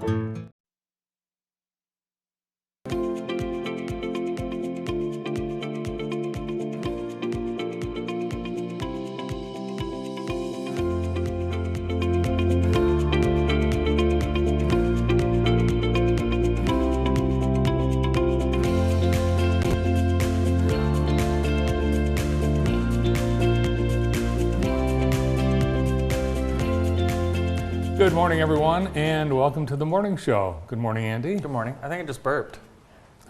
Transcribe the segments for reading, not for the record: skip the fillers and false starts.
Good morning, everyone, and welcome to the morning show. Good morning, Andy. Good morning. I think I just burped.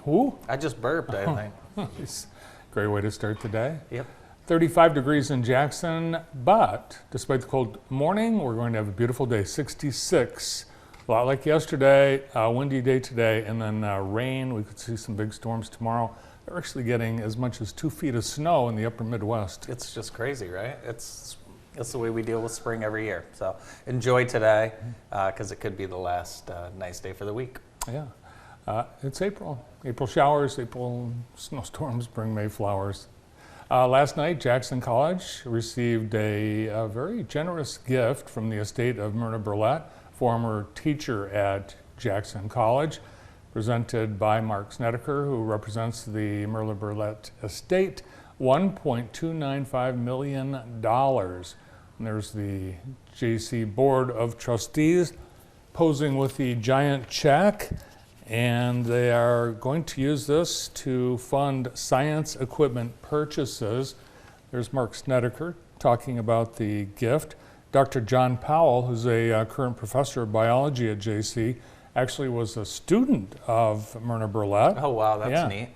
Who? I just burped, I think. Nice. Great way to start the day. Yep. 35 degrees in Jackson, but despite the cold morning, we're going to have a beautiful day, 66. A lot like yesterday, windy day today, and then rain. We could see some big storms tomorrow. They're actually getting as much as 2 feet of snow in the upper Midwest. It's just crazy, right? It's the way we deal with spring every year. So enjoy today, because it could be the last nice day for the week. Yeah. It's April. April showers, April snowstorms bring May flowers. Last night, Jackson College received a very generous gift from the estate of Myrna Burlett, former teacher at Jackson College, presented by Mark Snedeker, who represents the Myrna Burlett estate, $1.295 million. And there's the JC Board of Trustees posing with the giant check, and they are going to use this to fund science equipment purchases. There's Mark Snedeker talking about the gift. Dr. John Powell, who's a current professor of biology at JC, actually was a student of Myrna Burlett. Oh, wow, that's neat.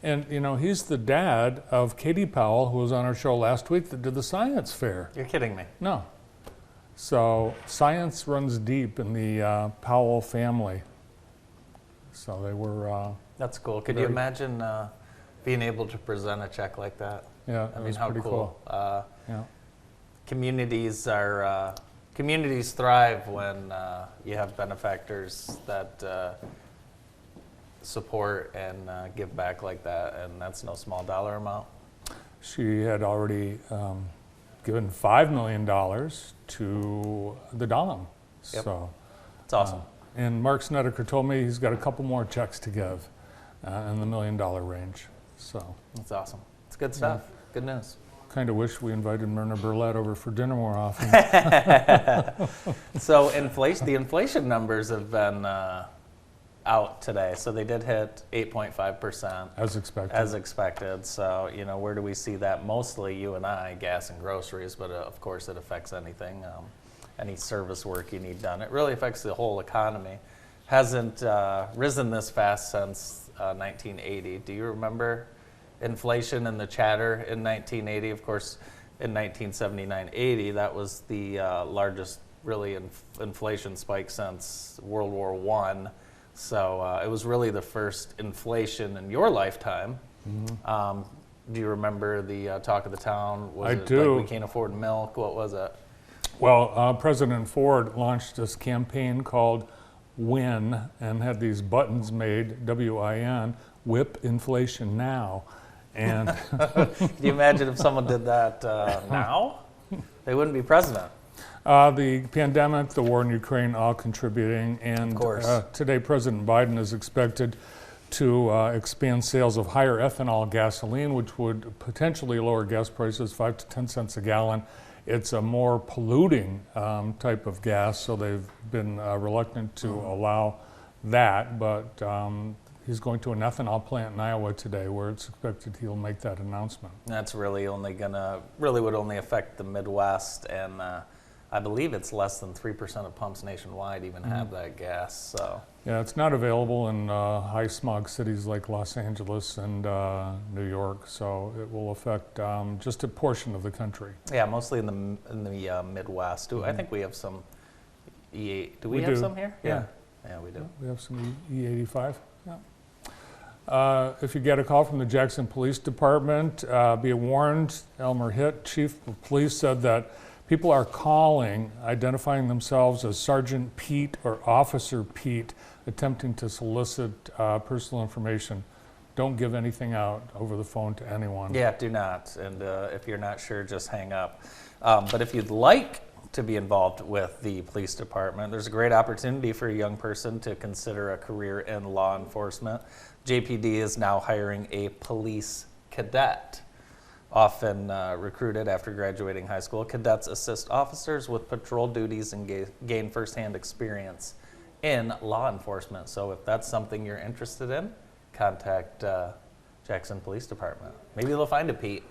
And, you know, he's the dad of Katie Powell, who was on our show last week that did the science fair. You're kidding me. No. So science runs deep in the Powell family. So they were... That's cool. Could you imagine being able to present a check like that? Yeah, I mean, how cool. Yeah. Communities thrive when you have benefactors that support and give back like that, and that's no small dollar amount. She had already given $5 million to the Dahlem. Yep. So it's awesome. And Mark Snedeker told me he's got a couple more checks to give in the $1 million range. So that's awesome. It's good stuff. Yeah. Good news. Kind of wish we invited Myrna Burlett over for dinner more often. So the inflation numbers have been out today. So they did hit 8.5%. As expected. As expected. So, you know, where do we see that? Mostly you and I, gas and groceries, but of course it affects anything, any service work you need done. It really affects the whole economy. Hasn't risen this fast since 1980. Do you remember inflation and the chatter in 1980? Of course, in 1979-80, that was the largest really inflation spike since World War I. So it was really the first inflation in your lifetime. Mm-hmm. Do you remember the talk of the town? I do. Like we can't afford milk? What was it? Well, President Ford launched this campaign called WIN and had these buttons made, W-I-N, whip inflation now. And can you imagine if someone did that now? They wouldn't be president. The pandemic, the war in Ukraine, all contributing. And of course. Today, President Biden is expected to expand sales of higher ethanol gasoline, which would potentially lower gas prices 5 to 10 cents a gallon. It's a more polluting type of gas, so they've been reluctant to allow that. But he's going to an ethanol plant in Iowa today, where it's expected he'll make that announcement. That's really would only affect the Midwest, and I believe it's less than 3% of pumps nationwide even have that gas. So yeah, it's not available in high smog cities like Los Angeles and New York, so it will affect just a portion of the country. Yeah, mostly in the Midwest. I think we have some E8. Do we have some here? Yeah. Yeah, we do. Yeah, we have some E85. Yeah. If you get a call from the Jackson Police Department, be warned. Elmer Hitt, Chief of Police, said that people are calling, identifying themselves as Sergeant Pete or Officer Pete, attempting to solicit personal information. Don't give anything out over the phone to anyone. Yeah, do not. And if you're not sure, just hang up. But if you'd like to be involved with the police department. There's a great opportunity for a young person to consider a career in law enforcement. JPD is now hiring a police cadet, often recruited after graduating high school. Cadets assist officers with patrol duties and gain firsthand experience in law enforcement. So if that's something you're interested in, contact Jackson Police Department. Maybe they'll find a Pete.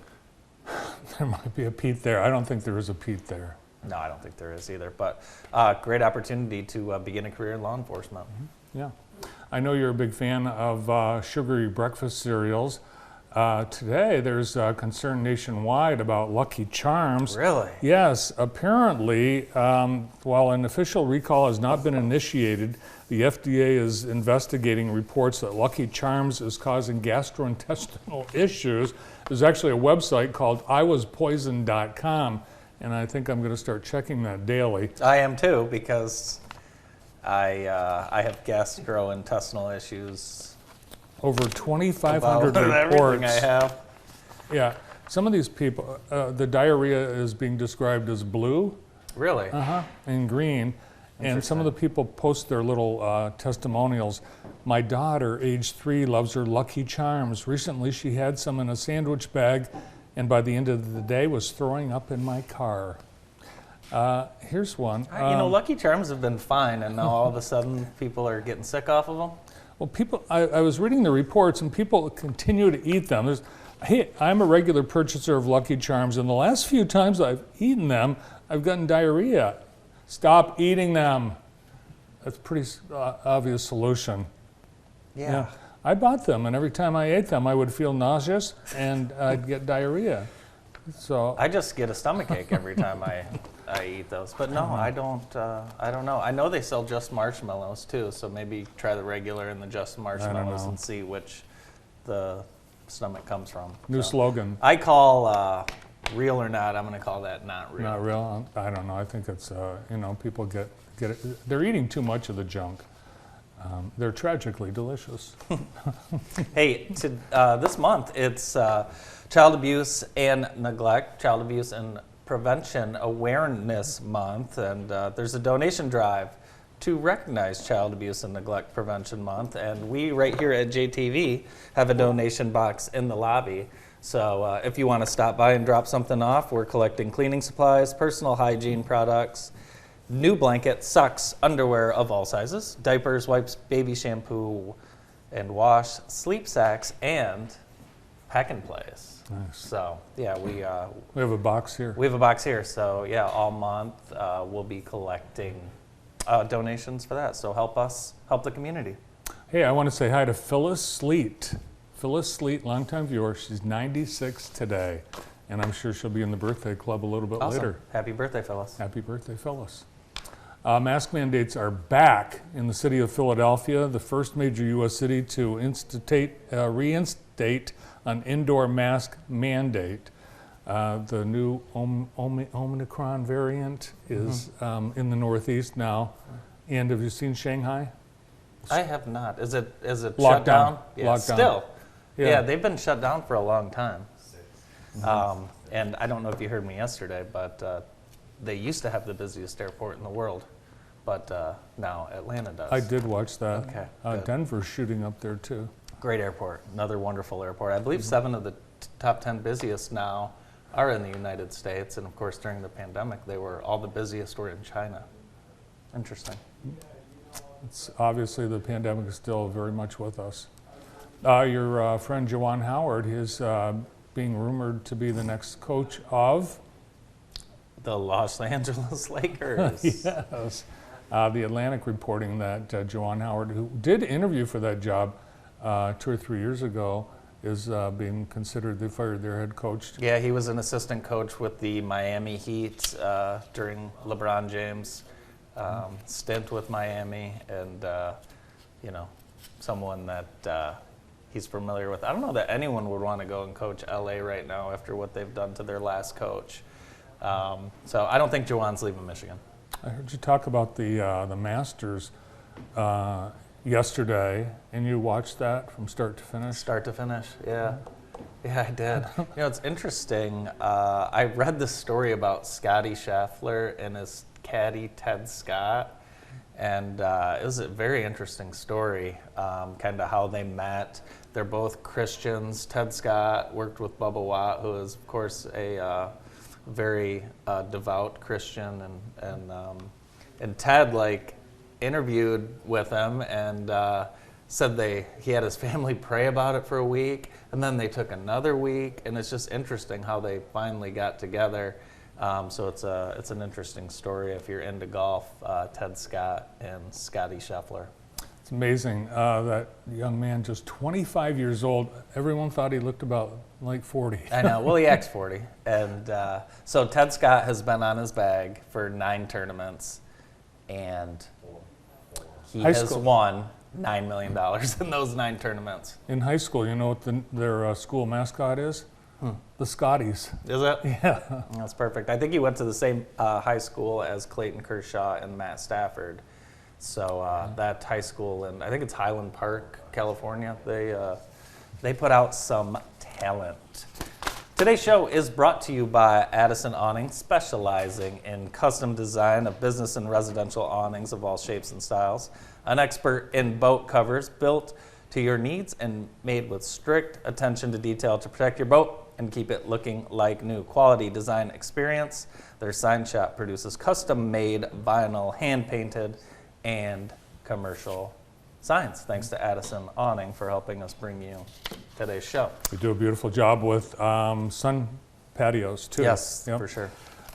There might be a Pete there. I don't think there is a Pete there. No, I don't think there is either, but great opportunity to begin a career in law enforcement. Yeah. I know you're a big fan of sugary breakfast cereals. Today, there's concern nationwide about Lucky Charms. Really? Yes. Apparently, while an official recall has not been initiated, the FDA is investigating reports that Lucky Charms is causing gastrointestinal issues. There's actually a website called iwaspoisoned.com, and I think I'm going to start checking that daily. I am too, because I have gastrointestinal issues. Over 2,500 About reports. everything I have. Yeah, some of these people, the diarrhea is being described as blue. Really? And green. And some of the people post their little testimonials. My daughter, age 3, loves her Lucky Charms. Recently, she had some in a sandwich bag, and by the end of the day, was throwing up in my car. Here's one. Lucky Charms have been fine, and now all of a sudden, people are getting sick off of them. Well, I was reading the reports, and people continue to eat them. Hey, I'm a regular purchaser of Lucky Charms, and the last few times I've eaten them, I've gotten diarrhea. Stop eating them. That's a pretty obvious solution. Yeah. I bought them, and every time I ate them, I would feel nauseous, and I'd get diarrhea. So I just get a stomachache every time I eat those. But no, I don't know. I know they sell just marshmallows too, so maybe try the regular and the just marshmallows and see which the stomach comes from. New slogan. I call real or not, I'm going to call that not real. Not real? I don't know. I think it's, people get it. They're eating too much of the junk. They're tragically delicious. Hey, this month it's Child Abuse and Neglect, Child Abuse and Prevention Awareness Month, and there's a donation drive to recognize Child Abuse and Neglect Prevention Month, and we right here at JTV have a donation box in the lobby. So if you want to stop by and drop something off, we're collecting cleaning supplies, personal hygiene products, new blankets, socks, underwear of all sizes, diapers, wipes, baby shampoo and wash, sleep sacks, and pack and plays. Nice. So yeah, we have a box here. We have a box here. So yeah, all month we'll be collecting donations for that. So help us help the community. Hey, I want to say hi to Phyllis Sleet. Phyllis Sleet, longtime viewer. She's 96 today, and I'm sure she'll be in the birthday club a little bit later. Happy birthday, Phyllis. Happy birthday, Phyllis. Mask mandates are back in the city of Philadelphia, the first major U.S. city to reinstate an indoor mask mandate. The new Omicron variant is in the Northeast now. And have you seen Shanghai? I have not. Is it Locked shut down? Yeah, Locked still. down. Yeah, they've been shut down for a long time. And I don't know if you heard me yesterday, but they used to have the busiest airport in the world, but now Atlanta does. I did watch that. Okay, Denver's shooting up there too. Great airport, another wonderful airport. I believe 7 of the top 10 busiest now are in the United States, and of course during the pandemic, all the busiest were in China. Interesting. It's obviously the pandemic is still very much with us. Your friend Juwan Howard is being rumored to be the next coach of the Los Angeles Lakers. Yes. The Atlantic reporting that Juwan Howard, who did interview for that job 2 or 3 years ago, is being considered. They fired their head coach. Yeah, he was an assistant coach with the Miami Heat during LeBron James' stint with Miami, and someone that he's familiar with. I don't know that anyone would want to go and coach LA right now after what they've done to their last coach. So I don't think Juwan's leaving Michigan. I heard you talk about the Masters yesterday, and you watched that from start to finish. Start to finish, yeah. Yeah, I did. It's interesting. I read this story about Scotty Scheffler and his caddy, Ted Scott. And it was a very interesting story, kind of how they met. They're both Christians. Ted Scott worked with Bubba Watt, who is, of course, a very devout Christian. And Ted, interviewed with him and said he had his family pray about it for a week, and then they took another week, and it's just interesting how they finally got together. So it's an interesting story if you're into golf, Ted Scott and Scotty Scheffler. It's amazing that young man, just 25 years old. Everyone thought he looked about 40. I know. Well, he acts 40. And so Ted Scott has been on his bag for 9 tournaments, and he has won $9 million in those 9 tournaments. In high school, you know what their school mascot is? The Scotties. Is it? Yeah. That's perfect. I think he went to the same high school as Clayton Kershaw and Matt Stafford. So that high school, and I think it's Highland Park, California, they put out some talent. Today's show is brought to you by Addison Awning, specializing in custom design of business and residential awnings of all shapes and styles. An expert in boat covers built to your needs and made with strict attention to detail to protect your boat and keep it looking like new. Quality design experience. Their sign shop produces custom-made vinyl, hand-painted, and commercial signs. Thanks to Addison Awning for helping us bring you today's show. We do a beautiful job with sun patios, too. Yes, Yep. for sure.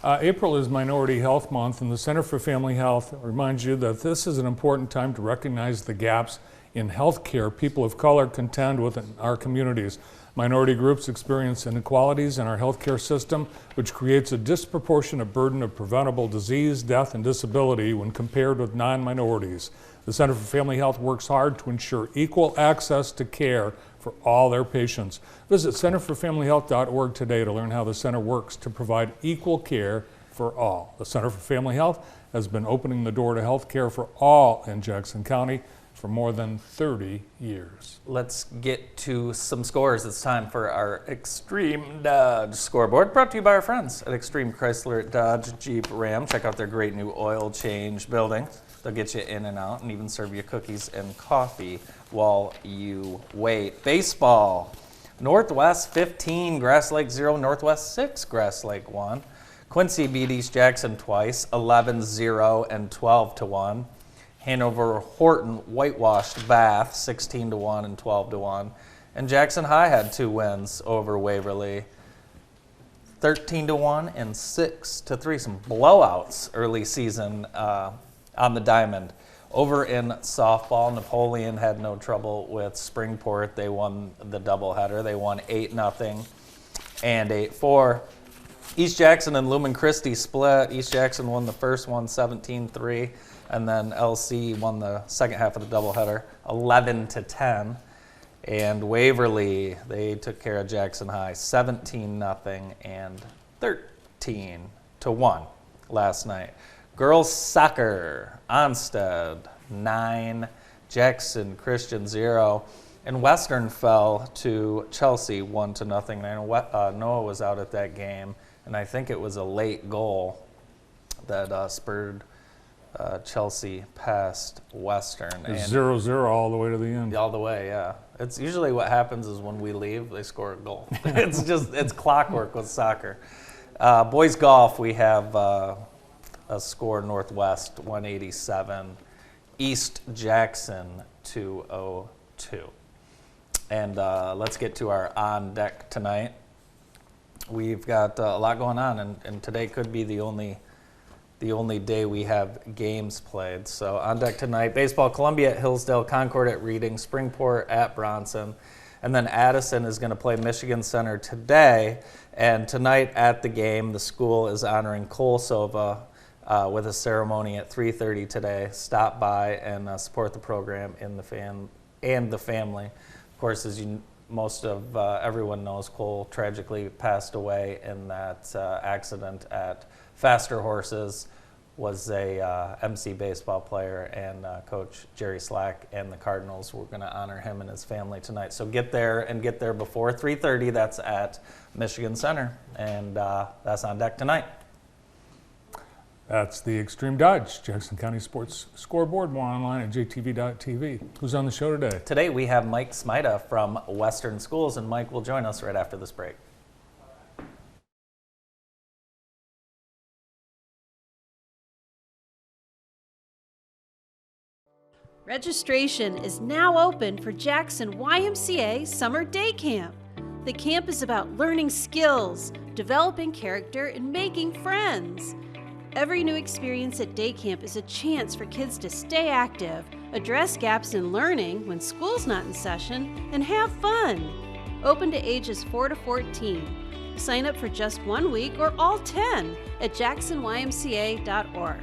April is Minority Health Month, and the Center for Family Health reminds you that this is an important time to recognize the gaps in health care people of color contend with in our communities. Minority groups experience inequalities in our healthcare system, which creates a disproportionate burden of preventable disease, death, and disability when compared with non-minorities. The Center for Family Health works hard to ensure equal access to care for all their patients. Visit centerforfamilyhealth.org today to learn how the center works to provide equal care for all. The Center for Family Health has been opening the door to health care for all in Jackson County for more than 30 years. Let's get to some scores. It's time for our Extreme Dodge scoreboard, brought to you by our friends at Extreme Chrysler Dodge Jeep Ram. Check out their great new oil change building. They'll get you in and out and even serve you cookies and coffee while you wait. Baseball. Northwest 15, Grass Lake 0, Northwest 6, Grass Lake 1. Quincy beat East Jackson twice, 11-0 and 12-1. Hanover Horton whitewashed Bath 16-1 and 12-1. And Jackson High had 2 wins over Waverly, 13-1 and 6-3. Some blowouts early season on the diamond. Over in softball, Napoleon had no trouble with Springport. They won the doubleheader. They won 8-0 and 8-4. East Jackson and Lumen Christi split. East Jackson won the first one 17-3. And then LC won the second half of the doubleheader, 11-10. And Waverly, they took care of Jackson High, 17-0 and 13-1 last night. Girls soccer, Onstead 9, Jackson Christian 0, and Western fell to Chelsea 1-0. And I know Noah was out at that game, and I think it was a late goal that spurred Chelsea past Western. It's 0-0 all the way to the end. All the way, yeah. It's usually what happens is when we leave, they score a goal. It's clockwork with soccer. Boys golf, we have a score Northwest 187, East Jackson 202. And let's get to our on deck tonight. We've got a lot going on, and today could be the only day we have games played. So on deck tonight, baseball, Columbia at Hillsdale, Concord at Reading, Springport at Bronson, and then Addison is going to play Michigan Center today. And tonight at the game, the school is honoring Cole Sova with a ceremony at 3:30 today. Stop by and support the program and the family. Of course, as most of everyone knows, Cole tragically passed away in that accident at Faster Horses was a MC baseball player, and Coach Jerry Slack and the Cardinals were going to honor him and his family tonight. So get there before 3:30. That's at Michigan Center, and that's on deck tonight. That's the Extreme Dodge Jackson County Sports Scoreboard. More online at jtv.tv. Who's on the show today? Today we have Mike Smida from Western Schools, and Mike will join us right after this break. Registration is now open for Jackson YMCA Summer Day Camp. The camp is about learning skills, developing character, and making friends. Every new experience at day camp is a chance for kids to stay active, address gaps in learning when school's not in session, and have fun. Open to ages 4 to 14. Sign up for just 1 week or all 10 at jacksonymca.org.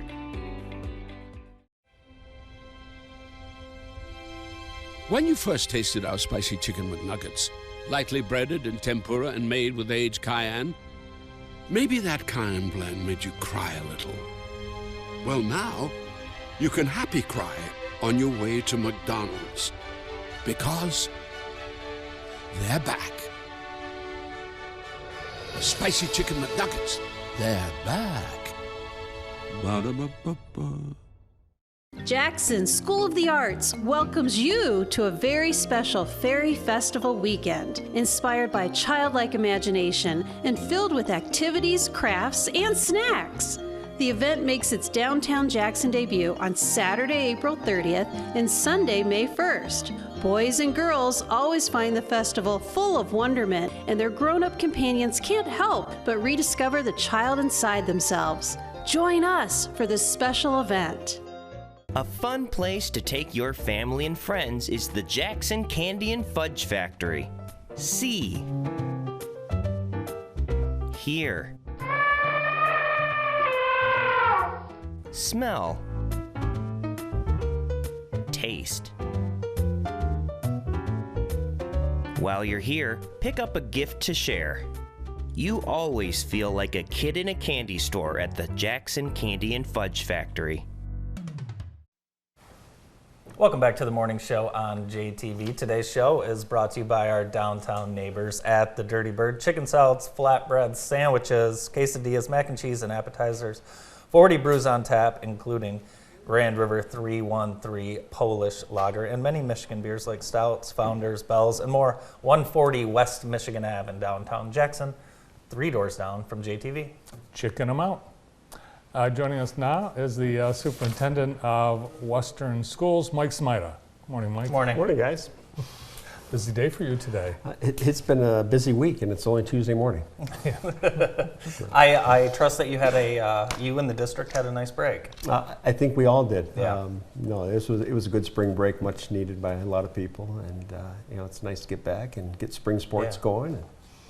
When you first tasted our spicy chicken McNuggets, lightly breaded in tempura and made with aged cayenne, maybe that cayenne blend made you cry a little. Well, now you can happy cry on your way to McDonald's, because they're back. The spicy chicken McNuggets, they're back. Ba-da-ba-ba-ba. Jackson School of the Arts welcomes you to a very special Fairy Festival weekend, inspired by childlike imagination and filled with activities, crafts, and snacks. The event makes its downtown Jackson debut on Saturday, April 30th and Sunday, May 1st. Boys and girls always find the festival full of wonderment, and their grown-up companions can't help but rediscover the child inside themselves. Join us for this special event. A fun place to take your family and friends is the Jackson Candy and Fudge Factory. See. Hear. Smell. Taste. While you're here, pick up a gift to share. You always feel like a kid in a candy store at the Jackson Candy and Fudge Factory. Welcome back to the morning show on JTV. Today's show is brought to you by our downtown neighbors at the Dirty Bird. Chicken salads, flatbreads, sandwiches, quesadillas, mac and cheese, and appetizers. 40 brews on tap, including Grand River 313 Polish Lager, and many Michigan beers like Stouts, Founders, Bells, and more. 140 West Michigan Ave in downtown Jackson, 3 doors down from JTV. Chicken them out. Joining us now is the Superintendent of Western Schools, Mike Smida. Morning, Mike. Morning. Morning, guys. Busy day for you today. It's been a busy week, and it's only Tuesday morning. I trust that you had you and the district had a nice break. I think we all did. Yeah. No, it was a good spring break, much needed by a lot of people, and it's nice to get back and get spring sports going.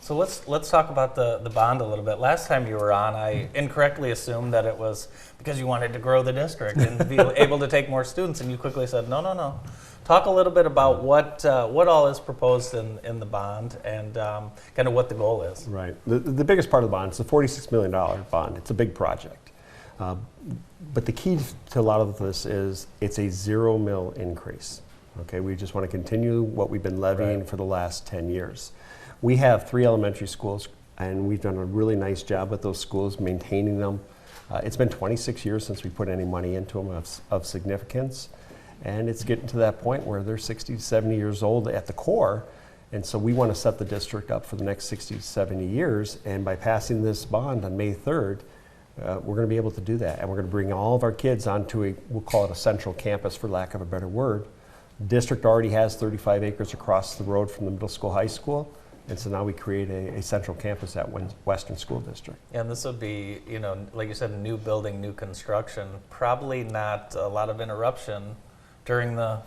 So let's talk about the bond a little bit. Last time you were on, I incorrectly assumed that it was because you wanted to grow the district and be able to take more students, and you quickly said, no. Talk a little bit about what all is proposed in the bond and kind of what the goal is. Right. The biggest part of the bond is a $46 million bond. It's a big project. But the key to a lot of this is it's a $0 mill increase. Okay, we just want to continue what we've been levying for the last 10 years. We have 3 elementary schools, and we've done a really nice job with those schools, maintaining them. It's been 26 years since we put any money into them of significance, and it's getting to that point where they're 60 to 70 years old at the core, and so we want to set the district up for the next 60 to 70 years, and by passing this bond on May 3rd, we're going to be able to do that, and we're going to bring all of our kids onto we'll call it a central campus for lack of a better word. The district already has 35 acres across the road from the middle school, high school. And so now we create a central campus at Western School District. And this would be, like you said, new building, new construction, probably not a lot of interruption during the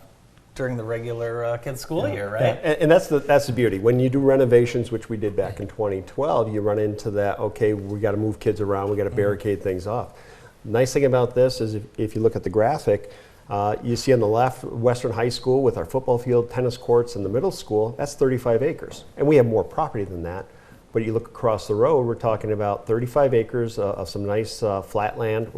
regular kids' school year, right? Yeah. And that's the beauty. When you do renovations, which we did back in 2012, you run into that, okay, we got to move kids around, we got to barricade things off. Nice thing about this is if you look at the graphic, you see on the left, Western High School with our football field, tennis courts, and the middle school, that's 35 acres. And we have more property than that. But you look across the road, we're talking about 35 acres of some nice flat land.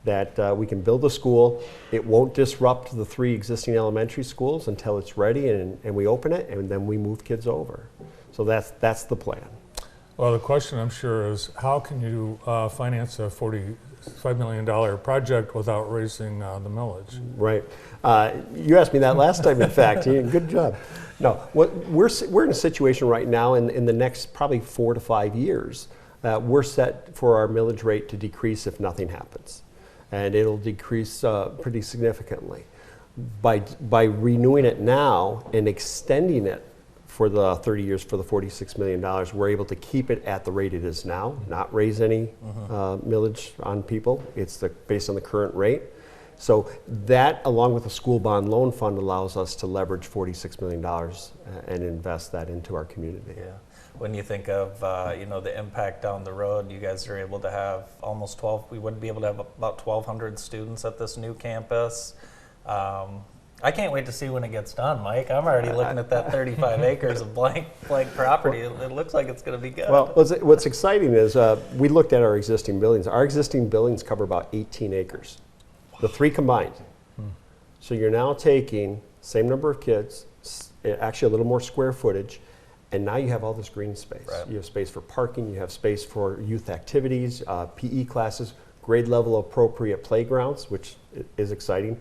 that we can build a school. It won't disrupt the 3 existing elementary schools until it's ready and we open it, and then we move kids over. So that's the plan. Well, the question I'm sure is, how can you finance a $45 million project without raising the millage? Right. You asked me that last time, in fact. Good job. No, we're in a situation right now in the next probably 4 to 5 years. We're set for our millage rate to decrease if nothing happens. And it'll decrease pretty significantly. By renewing it now and extending it for the 30 years for the $46 million, we're able to keep it at the rate it is now, not raise any millage on people. It's based on the current rate. So that, along with the school bond loan fund, allows us to leverage $46 million and invest that into our community. Yeah. When you think of the impact down the road, you guys are able to have almost 12. We wouldn't be able to have about 1,200 students at this new campus. I can't wait to see when it gets done, Mike. I'm already looking at that 35 acres of blank property. It looks like it's going to be good. Well, what's exciting is we looked at our existing buildings. Our existing buildings cover about 18 acres, the 3 combined. So you're now taking same number of kids, actually a little more square footage, and now you have all this green space. Right. You have space for parking, you have space for youth activities, PE classes, grade level appropriate playgrounds, which is exciting.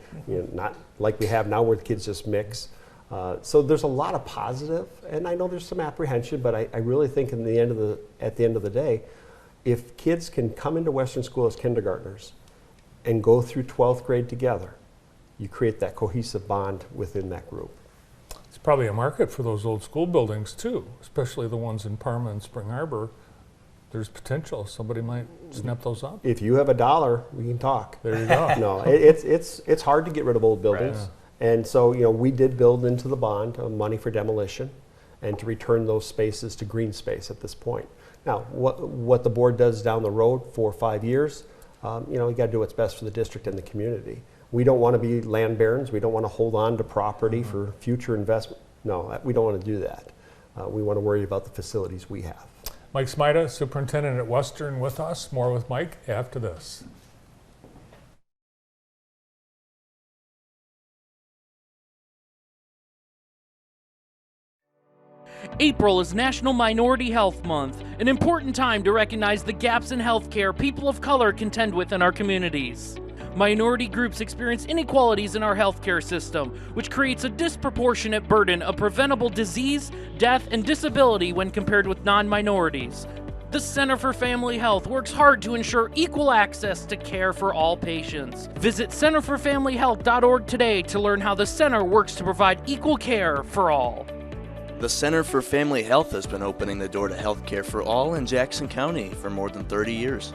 Not like we have now where the kids just mix. So there's a lot of positive, and I know there's some apprehension, but I really think at the end of the day, if kids can come into Western School as kindergartners and go through 12th grade together, you create that cohesive bond within that group. It's probably a market for those old school buildings too, especially the ones in Parma and Spring Arbor. There's potential. Somebody might snap those up. If you have $1, we can talk. There you go. No, it's hard to get rid of old buildings. Right. And so, we did build into the bond money for demolition and to return those spaces to green space at this point. Now, what the board does down the road 4 or 5 years, you got to do what's best for the district and the community. We don't want to be land barons. We don't want to hold on to property for future investment. No, we don't want to do that. We want to worry about the facilities we have. Mike Smida, Superintendent at Western, with us. More with Mike after this. April is National Minority Health Month, an important time to recognize the gaps in healthcare people of color contend with in our communities. Minority groups experience inequalities in our healthcare system, which creates a disproportionate burden of preventable disease, death, and disability when compared with non-minorities. The Center for Family Health works hard to ensure equal access to care for all patients. Visit centerforfamilyhealth.org today to learn how the center works to provide equal care for all. The Center for Family Health has been opening the door to health care for all in Jackson County for more than 30 years.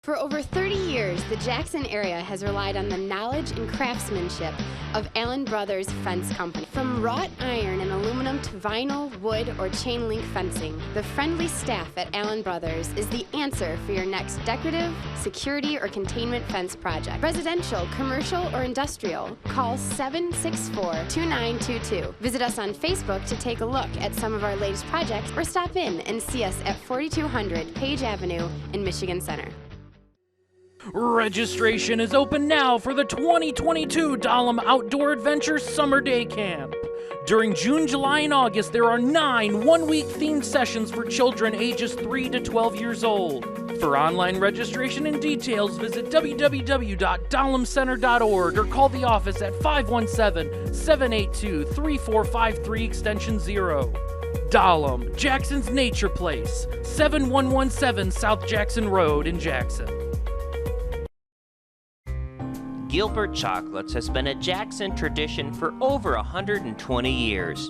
For over 30 years, the Jackson area has relied on the knowledge and craftsmanship of Allen Brothers Fence Company. From wrought iron and aluminum to vinyl, wood, or chain link fencing, the friendly staff at Allen Brothers is the answer for your next decorative, security, or containment fence project. Residential, commercial, or industrial, call 764-2922. Visit us on Facebook to take a look at some of our latest projects, or stop in and see us at 4200 Page Avenue in Michigan Center. Registration is open now for the 2022 Dahlem Outdoor Adventure Summer Day Camp. During June, July, and August, there are 9 one-week themed sessions for children ages 3 to 12 years old. For online registration and details, visit www.dahlemcenter.org or call the office at 517-782-3453 extension 0. Dahlem, Jackson's Nature Place, 7117 South Jackson Road in Jackson. Gilbert Chocolates has been a Jackson tradition for over 120 years.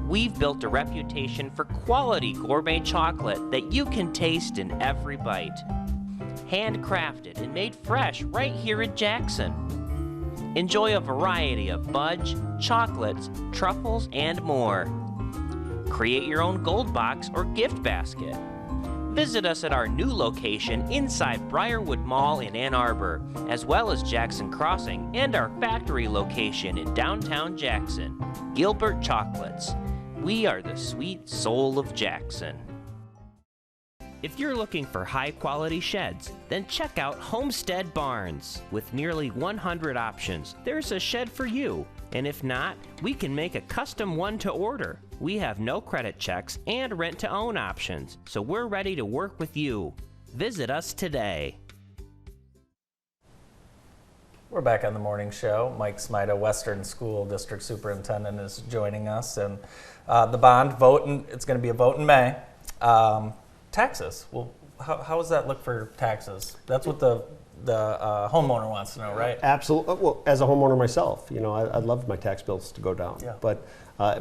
We've built a reputation for quality gourmet chocolate that you can taste in every bite. Handcrafted and made fresh right here in Jackson. Enjoy a variety of fudge, chocolates, truffles, and more. Create your own gold box or gift basket. Visit us at our new location inside Briarwood Mall in Ann Arbor, as well as Jackson Crossing and our factory location in downtown Jackson. Gilbert Chocolates. We are the sweet soul of Jackson. If you're looking for high-quality sheds, then check out Homestead Barns. With nearly 100 options, there's a shed for you. And if not, we can make a custom one to order. We have no credit checks and rent-to-own options, so we're ready to work with you. Visit us today. We're back on the morning show. Mike Smida, Western School District Superintendent, is joining us. And the bond vote, it's going to be a vote in May. Taxes. Well, how does that look for taxes? That's what the homeowner wants to know, right? Absolutely. Well, as a homeowner myself, I'd love my tax bills to go down. Yeah. But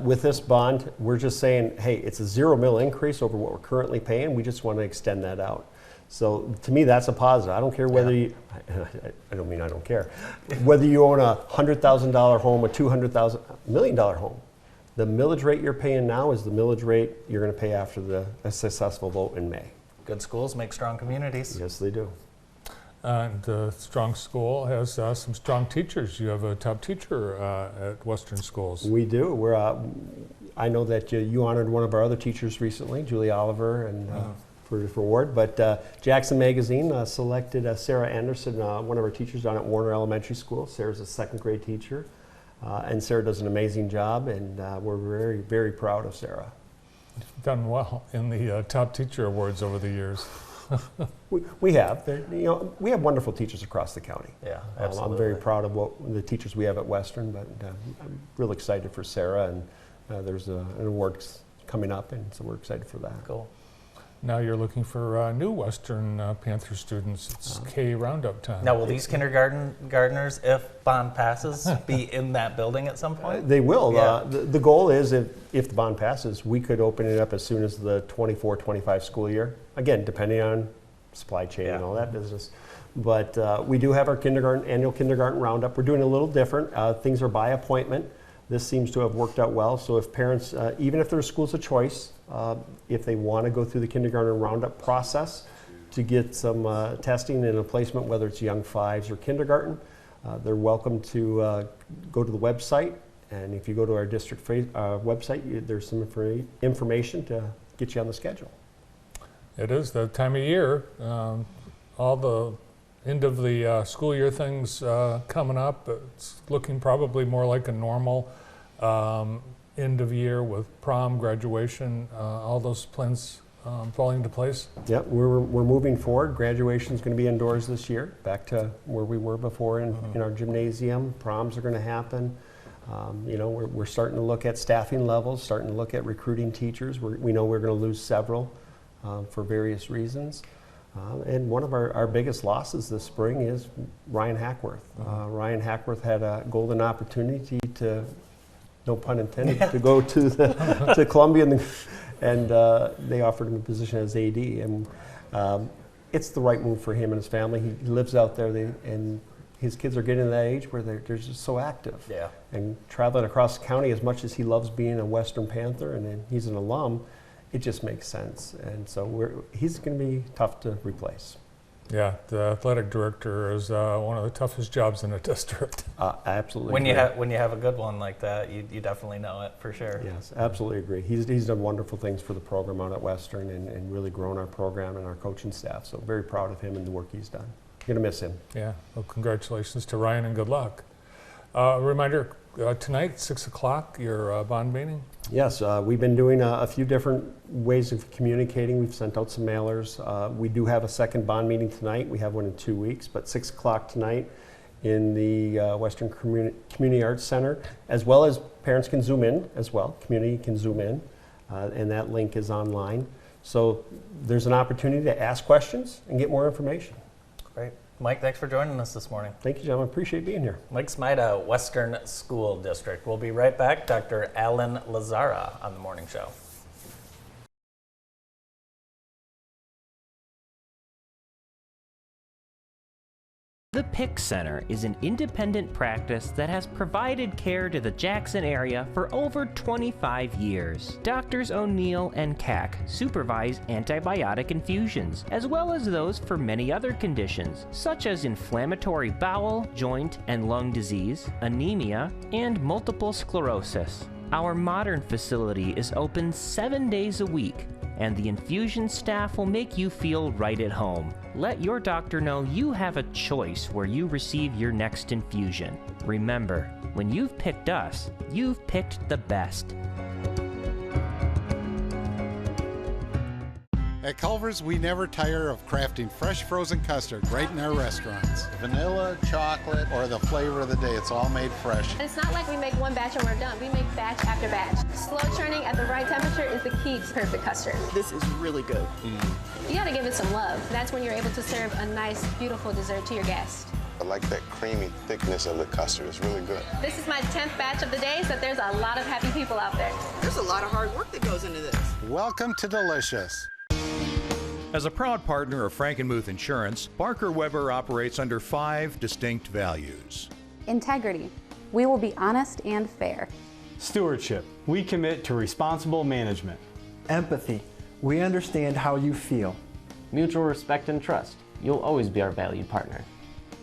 with this bond, we're just saying, hey, it's a $0 mill increase over what we're currently paying. We just want to extend that out. So to me, that's a positive. I don't care whether I don't mean I don't care. Whether you own a $100,000 home, a $200,000, $1 million home, the millage rate you're paying now is the millage rate you're going to pay after a successful vote in May. Good schools make strong communities. Yes, they do. And Strong School has some strong teachers. You have a top teacher at Western Schools. We do. I know that you honored one of our other teachers recently, Julie Oliver, and for award. But Jackson Magazine selected Sarah Anderson, one of our teachers down at Warner Elementary School. Sarah's a second grade teacher. And Sarah does an amazing job, and we're very, very proud of Sarah. You've done well in the top teacher awards over the years. We have. We have wonderful teachers across the county. Yeah, absolutely. I'm very proud of the teachers we have at Western, but I'm really excited for Sarah, and there's an award coming up, and so we're excited for that. Cool. Now you're looking for new Western Panther students. It's K Roundup time. Now, will these kindergartners, if bond passes, be in that building at some point? They will. Yeah. The goal is, if the bond passes, we could open it up as soon as the 24-25 school year. Again, depending on supply chain and all that business. But we do have our annual kindergarten roundup. We're doing a little different. Things are by appointment. This seems to have worked out well. So if parents, even if there's schools of choice, if they want to go through the kindergarten roundup process to get some testing and a placement, whether it's young fives or kindergarten, they're welcome to go to the website. And if you go to our district website, there's some information to get you on the schedule. It is that time of year. All the end of the school year things coming up. It's looking probably more like a normal end of year with prom, graduation, all those plans falling into place. Yep, we're moving forward. Graduation is going to be indoors this year, back to where we were before in our gymnasium. Proms are going to happen. We're starting to look at staffing levels, starting to look at recruiting teachers. We know we're going to lose several for various reasons. And one of our biggest losses this spring is Ryan Hackworth. Ryan Hackworth had a golden opportunity to, no pun intended, to go to Columbia, and they offered him a position as AD. And it's the right move for him and his family. He lives out there, and his kids are getting to that age where they're just so active. Yeah. And traveling across the county, as much as he loves being a Western Panther and he's an alum, it just makes sense. And so he's going to be tough to replace. Yeah, the athletic director is one of the toughest jobs in the district. Absolutely. When you have a good one like that, you definitely know it for sure. Yes, absolutely agree. He's done wonderful things for the program out at Western and really grown our program and our coaching staff. So very proud of him and the work he's done. Going to miss him. Yeah, well, congratulations to Ryan and good luck. Reminder, tonight, 6 o'clock, your bond meeting? Yes, we've been doing a few different ways of communicating. We've sent out some mailers. We do have a second bond meeting tonight. We have one in 2 weeks, but 6 o'clock tonight in the Western Community Arts Center, as well as parents can zoom in as well. Community can zoom in, and that link is online. So there's an opportunity to ask questions and get more information. Great. Mike, thanks for joining us this morning. Thank you, gentlemen. Appreciate being here. Mike Smida, Western School District. We'll be right back. Dr. Alan Lazara on the morning show. The PIC Center is an independent practice that has provided care to the Jackson area for over 25 years. Doctors O'Neill and Cack supervise antibiotic infusions, as well as those for many other conditions, such as inflammatory bowel, joint, and lung disease, anemia, and multiple sclerosis. Our modern facility is open 7 days a week, and the infusion staff will make you feel right at home. Let your doctor know you have a choice where you receive your next infusion. Remember, when you've picked us, you've picked the best. At Culver's, we never tire of crafting fresh frozen custard right in our restaurants. Vanilla, chocolate, or the flavor of the day, it's all made fresh. It's not like we make one batch and we're done. We make batch after batch. Slow churning at the right temperature is the key to perfect custard. This is really good. You gotta give it some love. That's when you're able to serve a nice, beautiful dessert to your guest. I like that creamy thickness of the custard. It's really good. This is my 10th batch of the day, so there's a lot of happy people out there. There's a lot of hard work that goes into this. Welcome to Delicious. As a proud partner of Frankenmuth Insurance, Barker Weber operates under 5 distinct values. Integrity. We will be honest and fair. Stewardship. We commit to responsible management. Empathy. We understand how you feel. Mutual respect and trust. You'll always be our valued partner.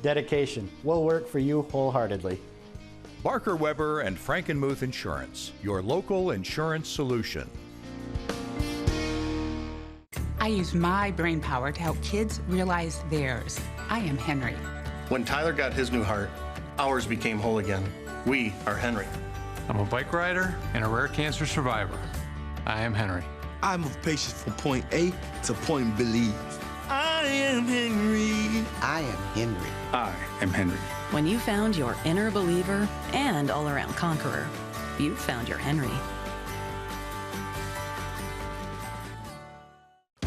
Dedication. We'll work for you wholeheartedly. Barker Weber and Frankenmuth Insurance, your local insurance solution. I use my brain power to help kids realize theirs. I am Henry. When Tyler got his new heart, ours became whole again. We are Henry. I'm a bike rider and a rare cancer survivor. I am Henry. I move patients from point A to point believe. I am Henry. I am Henry. I am Henry. When you found your inner believer and all-around conqueror, you found your Henry.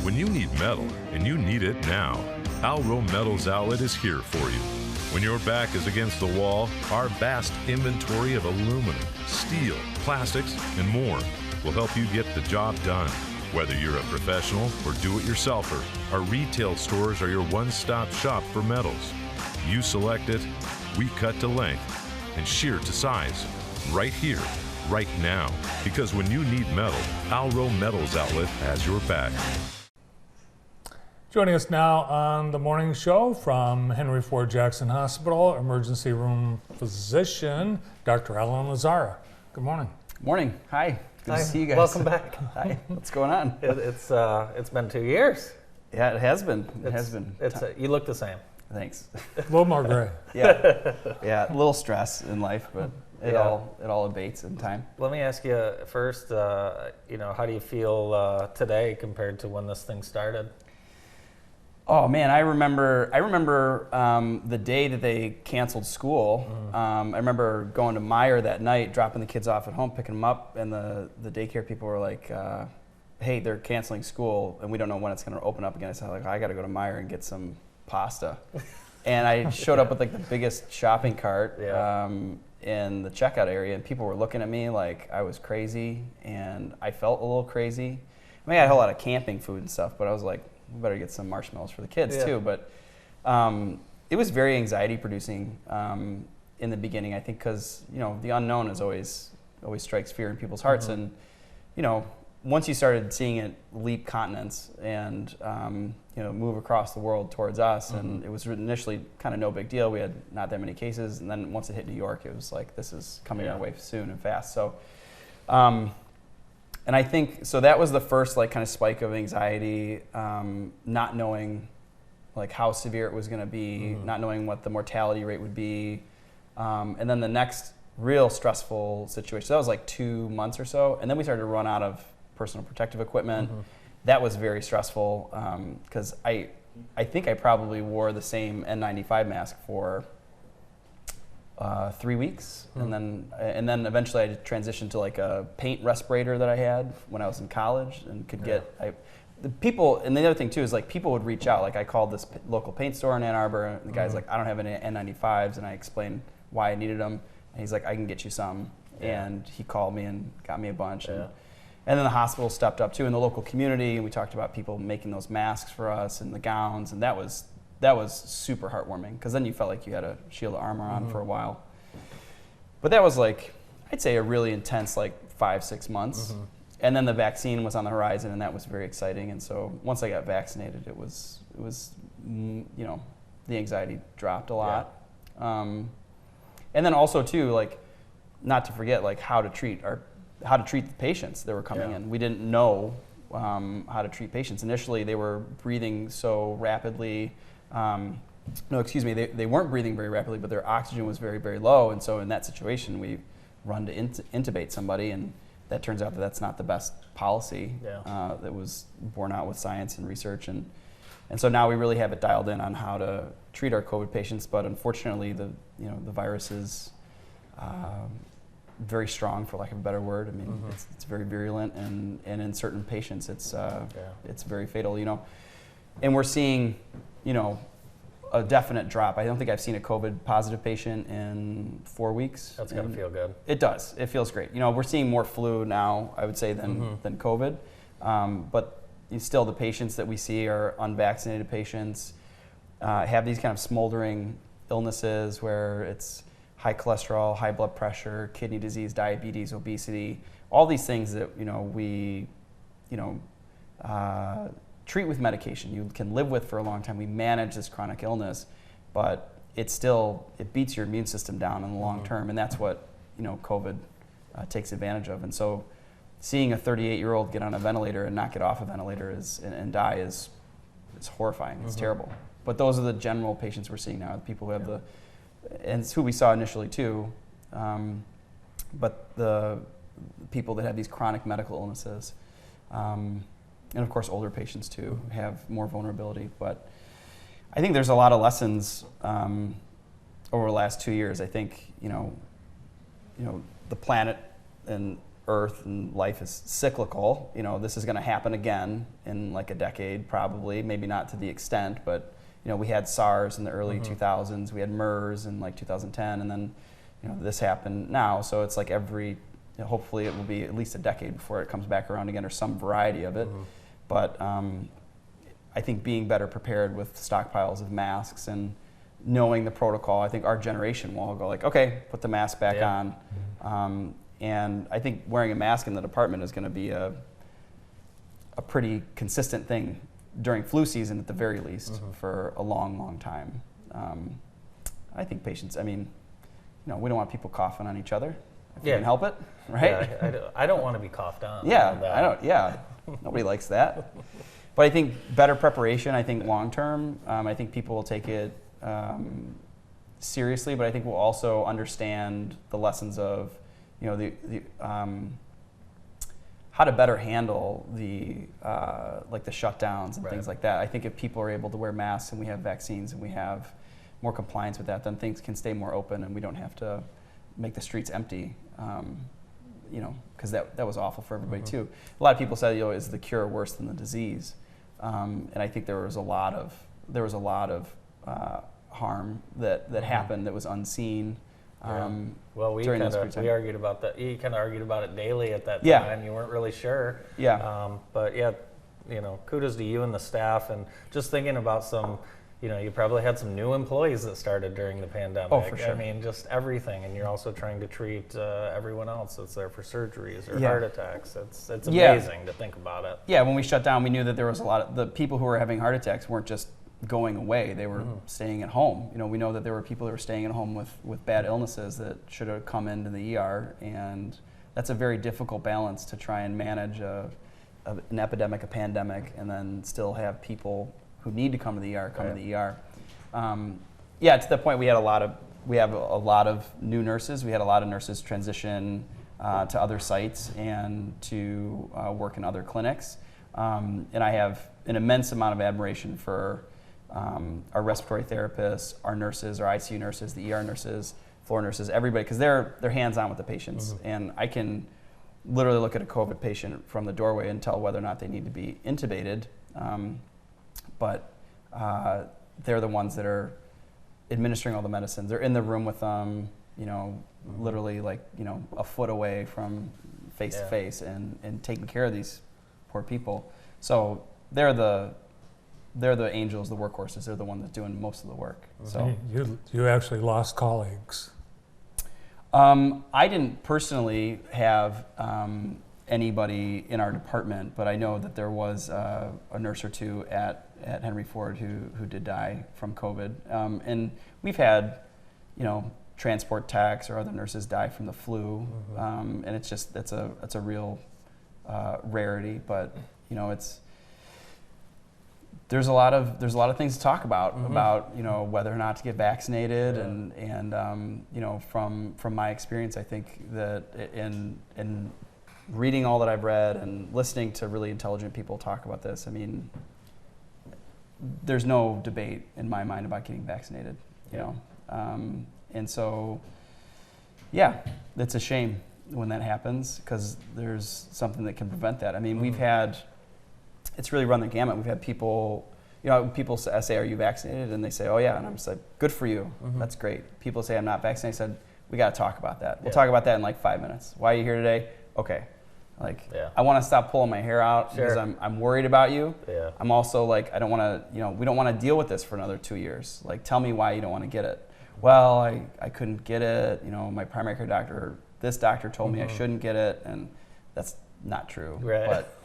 When you need metal, and you need it now, Alro Metals Outlet is here for you. When your back is against the wall, our vast inventory of aluminum, steel, plastics, and more will help you get the job done. Whether you're a professional or do-it-yourselfer, our retail stores are your one-stop shop for metals. You select it, we cut to length, and shear to size. Right here, right now. Because when you need metal, Alro Metals Outlet has your back. Joining us now on the morning show from Henry Ford Jackson Hospital, emergency room physician, Dr. Alan Lazara. Good morning. Morning. Hi. Good to see you guys. Welcome back. Hi. What's going on? It's been 2 years. Yeah, it has been. It has been. You look the same. Thanks. A little more gray. Yeah. Yeah. A little stress in life, but it all abates in time. Let me ask you first. How do you feel today compared to when this thing started? Oh man, I remember the day that they canceled school. I remember going to Meyer that night, dropping the kids off at home, picking them up, and the daycare people were like, "Hey, they're canceling school, and we don't know when it's going to open up again." I said, "I got to go to Meyer and get some pasta," and I showed up with like the biggest shopping cart in the checkout area, and people were looking at me like I was crazy, and I felt a little crazy. I mean, I had a whole lot of camping food and stuff, but I was like, we better get some marshmallows for the kids too. But it was very anxiety producing in the beginning, I think, because the unknown is always strikes fear in people's hearts. And once you started seeing it leap continents and move across the world towards us, and it was initially kind of no big deal. We had not that many cases, and then once it hit New York, it was like, this is coming our way soon and fast. So and I think, so that was the first like kind of spike of anxiety, not knowing like how severe it was going to be, not knowing what the mortality rate would be. And then the next real stressful situation, so that was like 2 months or so. And then we started to run out of personal protective equipment. That was very stressful because I think I probably wore the same N95 mask for 3 weeks, and then eventually I transitioned to like a paint respirator that I had when I was in college, and could get the people. And the other thing too is like people would reach out. Like I called this local paint store in Ann Arbor, and the guy's like, I don't have any N95s, and I explained why I needed them, and he's like, I can get you some, and he called me and got me a bunch, and then the hospital stepped up too in the local community, and we talked about people making those masks for us and the gowns, and that was super heartwarming, because then you felt like you had a shield of armor on for a while. But that was like, I'd say a really intense like 5-6 months. And then the vaccine was on the horizon, and that was very exciting. And so once I got vaccinated, it was the anxiety dropped a lot. And then also too, like, not to forget like how to treat the patients that were coming in. We didn't know how to treat patients. Initially, they were breathing so rapidly. No, excuse me, they weren't breathing very rapidly, but their oxygen was very, very low. And so in that situation, we run to intubate somebody, and that turns out that that's not the best policy. That was borne out with science and research. And so now we really have it dialed in on how to treat our COVID patients. But unfortunately, the virus is very strong, for lack of a better word. I mean, it's very virulent, and in certain patients, it's very fatal. And we're seeing, a definite drop. I don't think I've seen a COVID positive patient in 4 weeks. That's gonna feel good. It does. It feels great. We're seeing more flu now, I would say, than COVID. But still, the patients that we see are unvaccinated patients, have these kind of smoldering illnesses where it's high cholesterol, high blood pressure, kidney disease, diabetes, obesity, all these things that we treat with medication. You can live with for a long time. We manage this chronic illness, but it beats your immune system down in the long term, and that's what COVID takes advantage of. And so, seeing a 38-year-old get on a ventilator and not get off a ventilator and die is horrifying. It's terrible. But those are the general patients we're seeing now, the people who have and it's who we saw initially too, but the people that have these chronic medical illnesses. And of course, older patients too have more vulnerability. But I think there's a lot of lessons over the last 2 years. I think the planet and Earth and life is cyclical. This is going to happen again in like a decade, probably. Maybe not to the extent, but we had SARS in the early 2000s. We had MERS in like 2010, and then this happened now. So it's like hopefully it will be at least a decade before it comes back around again, or some variety of it. But I think being better prepared with stockpiles of masks and knowing the protocol, I think our generation will all go like, okay, put the mask back on. And I think wearing a mask in the department is going to be a pretty consistent thing during flu season at the very least for a long, long time. I think patients, we don't want people coughing on each other if you can help it, right? Yeah, I don't want to be coughed on. Nobody likes that. But I think better preparation, I think long term, I think people will take it seriously, but I think we'll also understand the lessons of, how to better handle the shutdowns and things like that. I think if people are able to wear masks and we have vaccines and we have more compliance with that, then things can stay more open and we don't have to make the streets empty. Because that was awful for everybody too. A lot of people said, is the cure worse than the disease? And I think there was a lot of harm that happened that was unseen. Well, we argued about that. You kind of argued about it daily at that time. You weren't really sure. But kudos to you and the staff, and just thinking about some. You probably had some new employees that started during the pandemic. Oh, for sure. Just everything, and you're also trying to treat everyone else that's there for surgeries or heart attacks. It's amazing to think about it. Yeah, when we shut down, we knew that there was a lot of the people who were having heart attacks weren't just going away; they were staying at home. We know that there were people that were staying at home with bad illnesses that should have come into the ER, and that's a very difficult balance to try and manage an epidemic, a pandemic, and then still have people who need to come to the ER to the ER. To the point we have a lot of new nurses. We had a lot of nurses transition to other sites and to work in other clinics. And I have an immense amount of admiration for our respiratory therapists, our nurses, our ICU nurses, the ER nurses, floor nurses, everybody, because they're hands-on with the patients. And I can literally look at a COVID patient from the doorway and tell whether or not they need to be intubated. But they're the ones that are administering all the medicines. They're in the room with them, literally a foot away from face to face and taking care of these poor people. So they're the angels, the workhorses. They're the ones that's doing most of the work. So you actually lost colleagues. I didn't personally have anybody in our department, but I know that there was a nurse or two at Henry Ford who did die from COVID. And we've had, transport techs or other nurses die from the flu. And it's a real rarity, but there's a lot of things to talk about whether or not to get vaccinated, and from my experience, I think that in reading all that I've read and listening to really intelligent people talk about this, I mean, there's no debate in my mind about getting vaccinated, and so it's a shame when that happens, because there's something that can prevent that. I mean, it's really run the gamut. We've had people, people say, "Are you vaccinated?" And they say, "Oh yeah," and I'm just like, "Good for you, that's great." People say, "I'm not vaccinated." I said, "We got to talk about that. We'll talk about that in like 5 minutes. Why are you here today?" Okay, I want to stop pulling my hair out because I'm worried about you. Yeah. I'm also like, I don't want to, we don't want to deal with this for another 2 years. Like, tell me why you don't want to get it. Well, I couldn't get it. My primary care doctor, this doctor told me I shouldn't get it, and that's not true. Right. But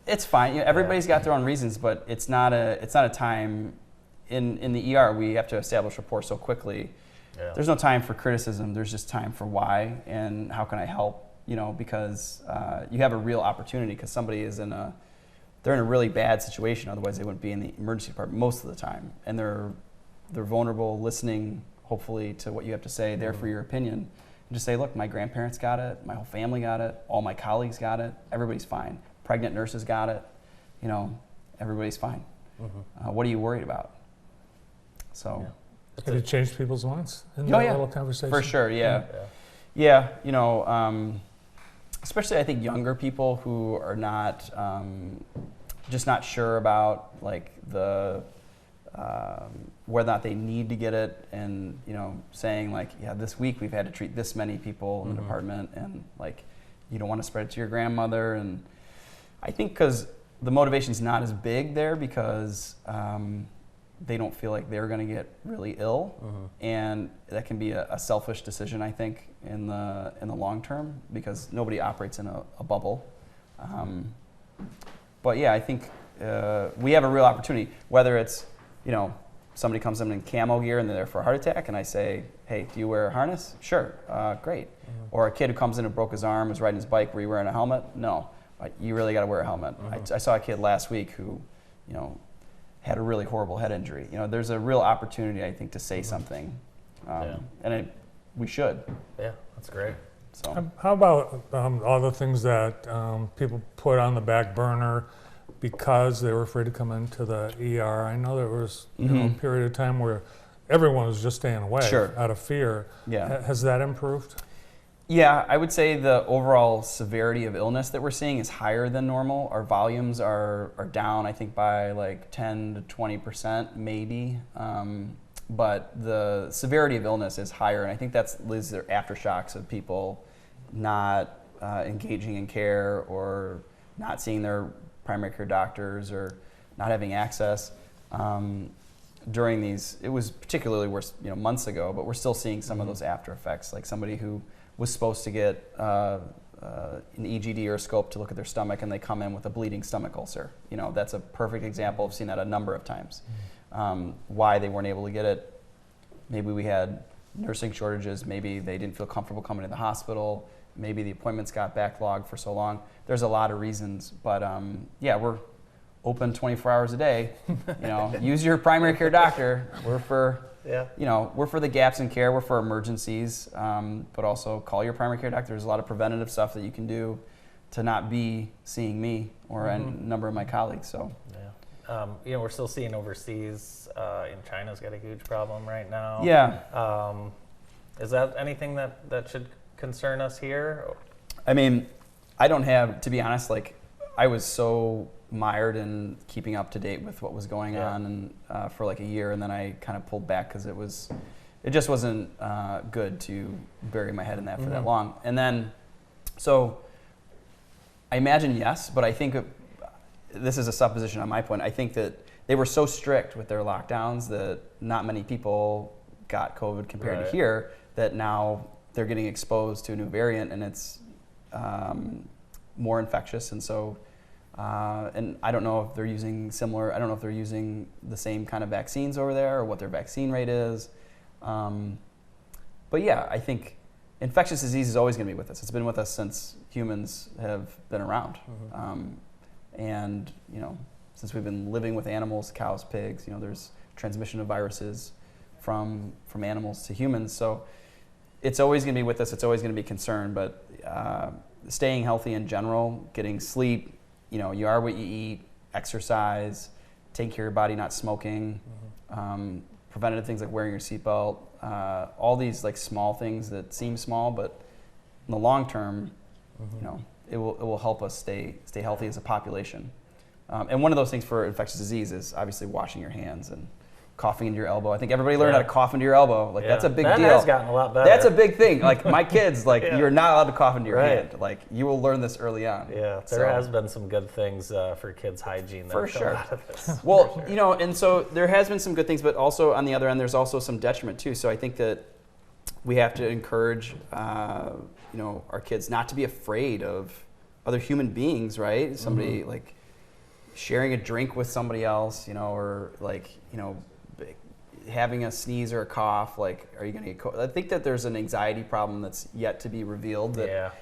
it's fine. Everybody's got their own reasons, but it's not a time in the ER. We have to establish rapport so quickly. Yeah. There's no time for criticism. There's just time for why and how can I help. Because you have a real opportunity, because somebody is they're in a really bad situation. Otherwise, they wouldn't be in the emergency department most of the time, and they're vulnerable, listening hopefully to what you have to say, there for your opinion. And just say, look, my grandparents got it, my whole family got it, all my colleagues got it, everybody's fine. Pregnant nurses got it, everybody's fine. What are you worried about? So, Did it change people's minds in that little conversation? For sure, yeah. Especially I think younger people who are not just not sure about like the whether or not they need to get it, and saying like, this week we've had to treat this many people in the department, and like you don't want to spread it to your grandmother. And I think because the motivation's not as big there, because they don't feel like they're going to get really ill, and that can be a selfish decision, I think, in the long term, because nobody operates in a bubble. But I think we have a real opportunity, whether it's somebody comes in camo gear and they're there for a heart attack, and I say, hey, do you wear a harness? Sure, great. Or a kid who comes in and broke his arm, is riding his bike, were you wearing a helmet? No, you really got to wear a helmet. I saw a kid last week who had a really horrible head injury. There's a real opportunity, I think, to say something, and we should. Yeah, that's great. So, how about all the things that people put on the back burner because they were afraid to come into the ER? I know there was a period of time where everyone was just staying away out of fear. Yeah. Has that improved? Yeah, I would say the overall severity of illness that we're seeing is higher than normal. Our volumes are down, I think, by like 10 to 20% maybe. But the severity of illness is higher, and I think that's leads to aftershocks of people not engaging in care, or not seeing their primary care doctors, or not having access during these. It was particularly worse, months ago, but we're still seeing some of those after effects, like somebody who was supposed to get an EGD or a scope to look at their stomach, and they come in with a bleeding stomach ulcer. That's a perfect example. I've seen that a number of times. Why they weren't able to get it? Maybe we had nursing shortages. Maybe they didn't feel comfortable coming to the hospital. Maybe the appointments got backlogged for so long. There's a lot of reasons, but we're open 24 hours a day. Use your primary care doctor. We're for we're for the gaps in care. We're for emergencies, but also call your primary care doctor. There's a lot of preventative stuff that you can do to not be seeing me or a number of my colleagues. So. We're still seeing overseas. In China's got a huge problem right now. Yeah. Is that anything that should concern us here? I mean, I don't have, to be honest, like I was so mired in keeping up to date with what was going on and for like a year, and then I kind of pulled back because it just wasn't good to bury my head in that for that long. And then, so I imagine yes, but I think this is a supposition on my point. I think that they were so strict with their lockdowns that not many people got COVID compared to here, that now they're getting exposed to a new variant, and it's more infectious. And so, and I don't know if they're using similar, I don't know if they're using the same kind of vaccines over there, or what their vaccine rate is. But yeah, I think infectious disease is always going to be with us. It's been with us since humans have been around. And, since we've been living with animals, cows, pigs, there's transmission of viruses from animals to humans. So it's always going to be with us. It's always going to be a concern. But staying healthy in general, getting sleep, you are what you eat, exercise, taking care of your body, not smoking, preventative things like wearing your seatbelt, all these like small things that seem small, but in the long term, it will help us stay healthy as a population. And one of those things for infectious disease is obviously washing your hands and coughing into your elbow. I think everybody learned how to cough into your elbow. Like that's a big deal. That has gotten a lot better. That's a big thing. Like my kids, like you're not allowed to cough into your hand. Like you will learn this early on. Yeah, there has been some good things for kids' hygiene. For sure. Out of this. Well, and so there has been some good things, but also on the other end, there's also some detriment too. So I think that we have to encourage, our kids not to be afraid of other human beings, right? Somebody like sharing a drink with somebody else, or like, having a sneeze or a cough, like, are you going to get I think that there's an anxiety problem that's yet to be revealed that,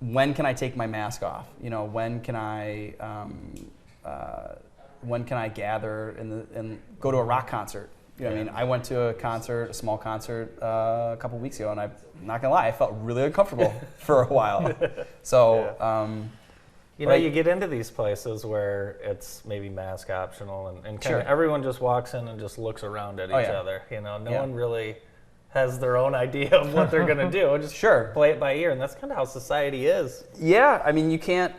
when can I take my mask off? When can I gather and go to a rock concert? I mean, I went to a small concert a couple weeks ago, and I'm not gonna lie, I felt really uncomfortable for a while. So, you get into these places where it's maybe mask optional, and kind of everyone just walks in and just looks around at each other. No one really has their own idea of what they're gonna do. Just play it by ear, and that's kind of how society is. Yeah, I mean, you can't.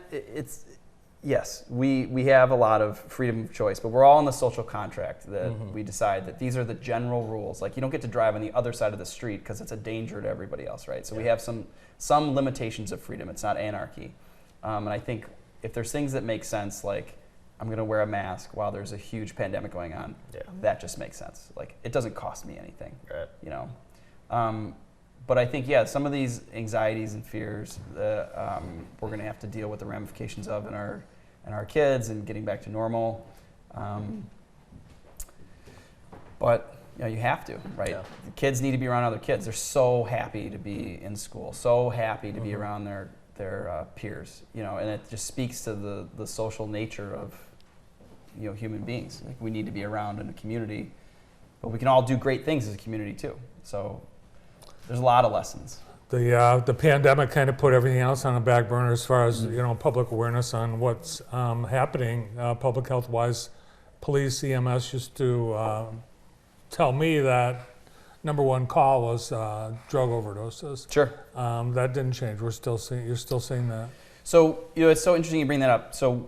Yes, we have a lot of freedom of choice, but we're all in the social contract that we decide that these are the general rules. Like you don't get to drive on the other side of the street because it's a danger to everybody else, right? So we have some limitations of freedom. It's not anarchy. And I think if there's things that make sense, like I'm going to wear a mask while there's a huge pandemic going on, that just makes sense. Like it doesn't cost me anything, But I think, some of these anxieties and fears that we're going to have to deal with the ramifications of in our kids and getting back to normal. But you have to, right? Yeah. The kids need to be around other kids. They're so happy to be in school, so happy to be around their peers, and it just speaks to the social nature of human beings. Like we need to be around in a community, but we can all do great things as a community too. So there's a lot of lessons. The pandemic kind of put everything else on the back burner as far as public awareness on what's happening public health wise. Police, EMS used to tell me that number one call was drug overdoses. Sure. That didn't change. You're still seeing that. So it's so interesting you bring that up. So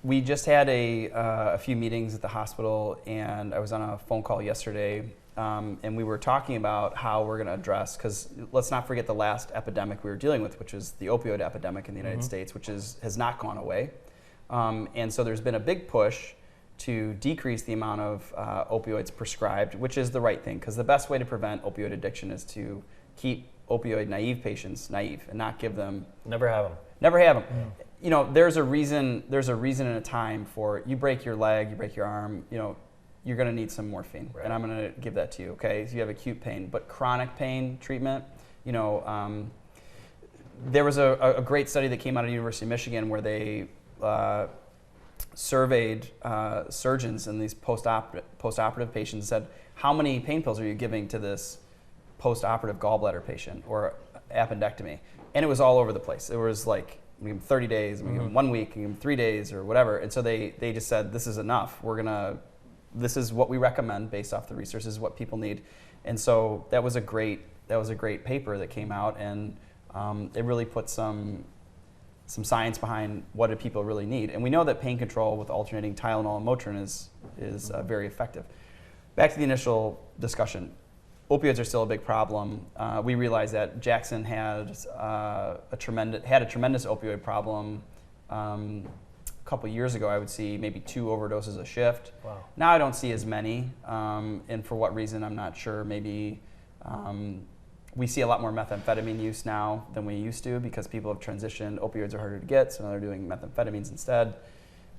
we just had a few meetings at the hospital, and I was on a phone call yesterday. And we were talking about how we're going to address, because let's not forget the last epidemic we were dealing with, which is the opioid epidemic in the United States, which has not gone away. And so there's been a big push to decrease the amount of opioids prescribed, which is the right thing, because the best way to prevent opioid addiction is to keep opioid naive patients naive and not give them. Never have them. Never have them. There's a reason and a time for you break your leg, you break your arm, you're going to need some morphine, and I'm going to give that to you, okay? If you have acute pain. But chronic pain treatment, there was a great study that came out of the University of Michigan where they surveyed surgeons and these post-operative patients and said, how many pain pills are you giving to this post-operative gallbladder patient or appendectomy? And it was all over the place. It was like, we give them 30 days, we give them 1 week, we give them 3 days or whatever. And so they just said, this is enough. This is what we recommend based off the research. This is what people need, and so that was a great paper that came out, and it really put some science behind what do people really need. And we know that pain control with alternating Tylenol and Motrin is very effective. Back to the initial discussion, opioids are still a big problem. We realized that Jackson had a tremendous opioid problem. A couple years ago, I would see maybe 2 overdoses a shift. Wow. Now I don't see as many, and for what reason, I'm not sure. Maybe we see a lot more methamphetamine use now than we used to because people have transitioned. Opioids are harder to get, so now they're doing methamphetamines instead,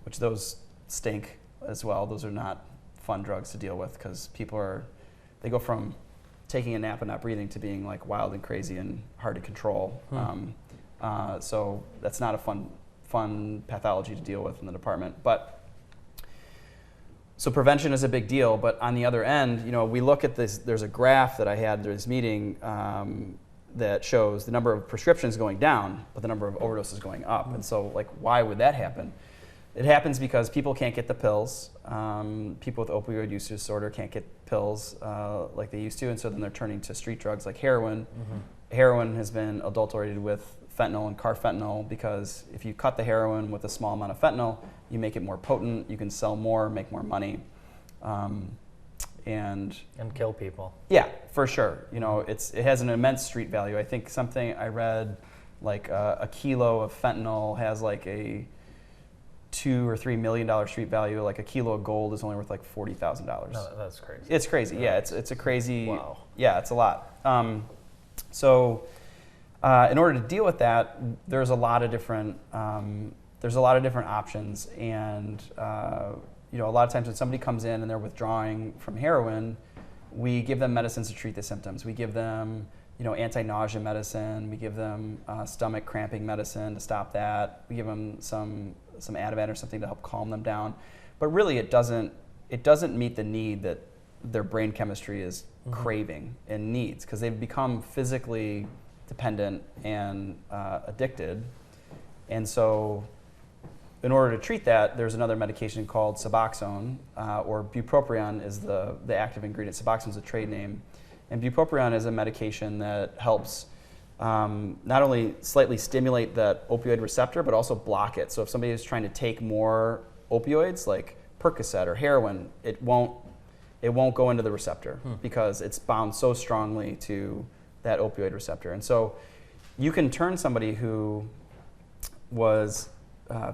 which those stink as well. Those are not fun drugs to deal with because they go from taking a nap and not breathing to being like wild and crazy and hard to control. So that's not a fun fun pathology to deal with in the department. But so prevention is a big deal, but on the other end, you know, we look at this, there's a graph that I had during this meeting that shows the number of prescriptions going down, but the number of overdoses going up. And so, like, why would that happen? It happens because people can't get the pills. People with opioid use disorder can't get pills like they used to, and so then they're turning to street drugs like heroin. Heroin has been adulterated with fentanyl and carfentanil because if you cut the heroin with a small amount of fentanyl, you make it more potent, you can sell more, make more money. And kill people. Yeah, for sure. You know, it has an immense street value. I think something I read, like a kilo of fentanyl has like a $2 or $3 million street value. Like a kilo of gold is only worth like $40,000. No, that's crazy. It's crazy. Yeah, it's a crazy. Wow. Yeah, it's a lot. So in order to deal with that, there's a lot of different options, and you know, a lot of times when somebody comes in and they're withdrawing from heroin, we give them medicines to treat the symptoms. We give them, you know, anti-nausea medicine. We give them stomach cramping medicine to stop that. We give them some Ativan or something to help calm them down. But really, it doesn't meet the need that their brain chemistry is craving and needs, because they've become physically dependent and addicted. And so in order to treat that, there's another medication called Suboxone, or bupropion is the active ingredient. Suboxone is a trade name. And bupropion is a medication that helps not only slightly stimulate that opioid receptor, but also block it. So if somebody is trying to take more opioids, like Percocet or heroin, it won't go into the receptor because it's bound so strongly to that opioid receptor. And so you can turn somebody who was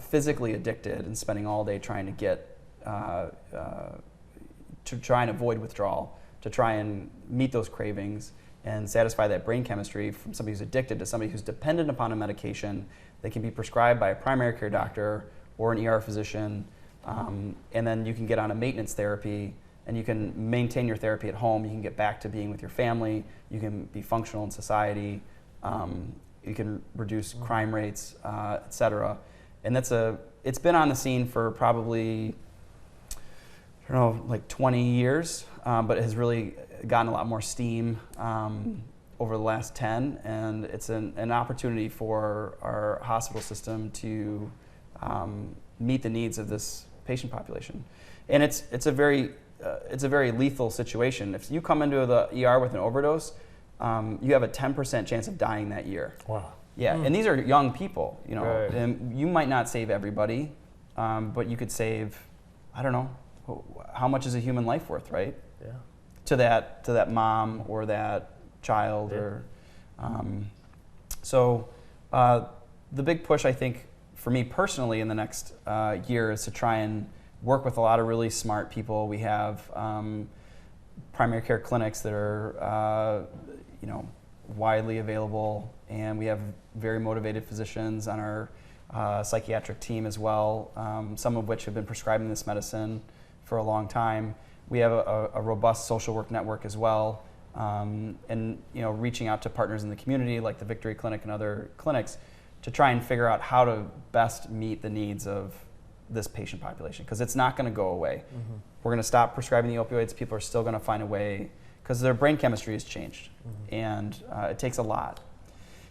physically addicted and spending all day trying to get to try and avoid withdrawal, to try and meet those cravings and satisfy that brain chemistry, from somebody who's addicted to somebody who's dependent upon a medication that can be prescribed by a primary care doctor or an ER physician, and then you can get on a maintenance therapy and you can maintain your therapy at home. You can get back to being with your family. You can be functional in society. You can reduce crime rates, et cetera. And it's been on the scene for probably, I don't know, like 20 years, but it has really gotten a lot more steam over the last 10, and it's an opportunity for our hospital system to meet the needs of this patient population. And it's a very lethal situation. If you come into the ER with an overdose, you have a 10% chance of dying that year. Wow. Yeah, and these are young people, you know, Right. and you might not save everybody, but you could save, I don't know, how much is a human life worth, right? Yeah. To that mom or that child, or so the big push, I think, for me personally in the next year is to try and work with a lot of really smart people. We have primary care clinics that are you know, widely available, and we have very motivated physicians on our psychiatric team as well, some of which have been prescribing this medicine for a long time. We have a robust social work network as well, and you know, reaching out to partners in the community like the Victory Clinic and other clinics to try and figure out how to best meet the needs of this patient population, because it's not going to go away. We're going to stop prescribing the opioids. People are still going to find a way, because their brain chemistry has changed, and it takes a lot.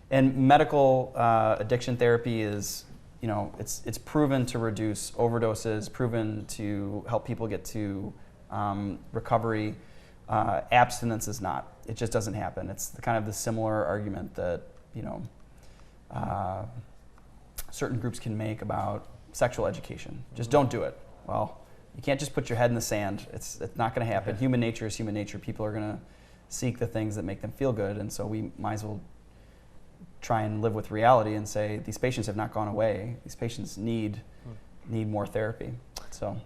And medical addiction therapy is, you know, it's proven to reduce overdoses, proven to help people get to recovery. Abstinence is not. It just doesn't happen. It's kind of the similar argument that, you know, certain groups can make about sexual education. Just don't do it. Well, you can't just put your head in the sand. It's not going to happen. Human nature is human nature. People are going to seek the things that make them feel good, and so we might as well try and live with reality and say these patients have not gone away. These patients need more therapy. So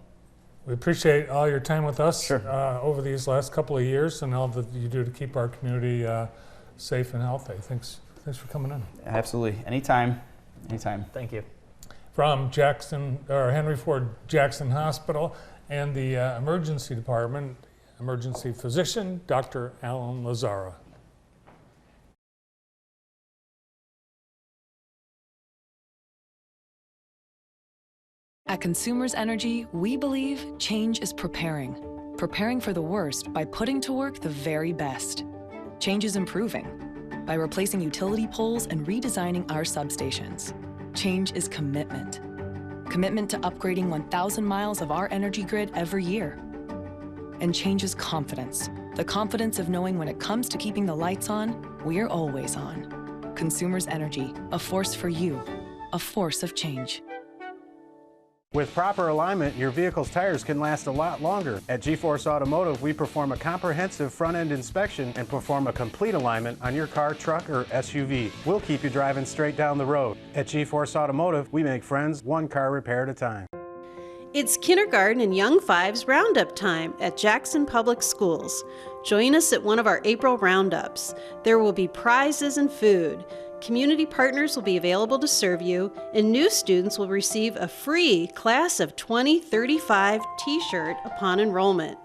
we appreciate all your time with us over these last couple of years, and all that you do to keep our community safe and healthy. Thanks for coming in. Absolutely. Anytime. Thank you. From Henry Ford Jackson Hospital and the emergency department, emergency physician, Dr. Alan Lazzara. At Consumers Energy, we believe change is preparing. Preparing for the worst by putting to work the very best. Change is improving by replacing utility poles and redesigning our substations. Change is commitment. Commitment to upgrading 1,000 miles of our energy grid every year. And change is confidence. The confidence of knowing when it comes to keeping the lights on, we're always on. Consumers Energy, a force for you, a force of change. With proper alignment, your vehicle's tires can last a lot longer. At G-Force Automotive, we perform a comprehensive front-end inspection and perform a complete alignment on your car, truck, or SUV. We'll keep you driving straight down the road. At G-Force Automotive, we make friends one car repair at a time. It's kindergarten and Young Fives Roundup time at Jackson Public Schools. Join us at one of our April roundups. There will be prizes and food. Community partners will be available to serve you, and new students will receive a free Class of 2035 t-shirt upon enrollment.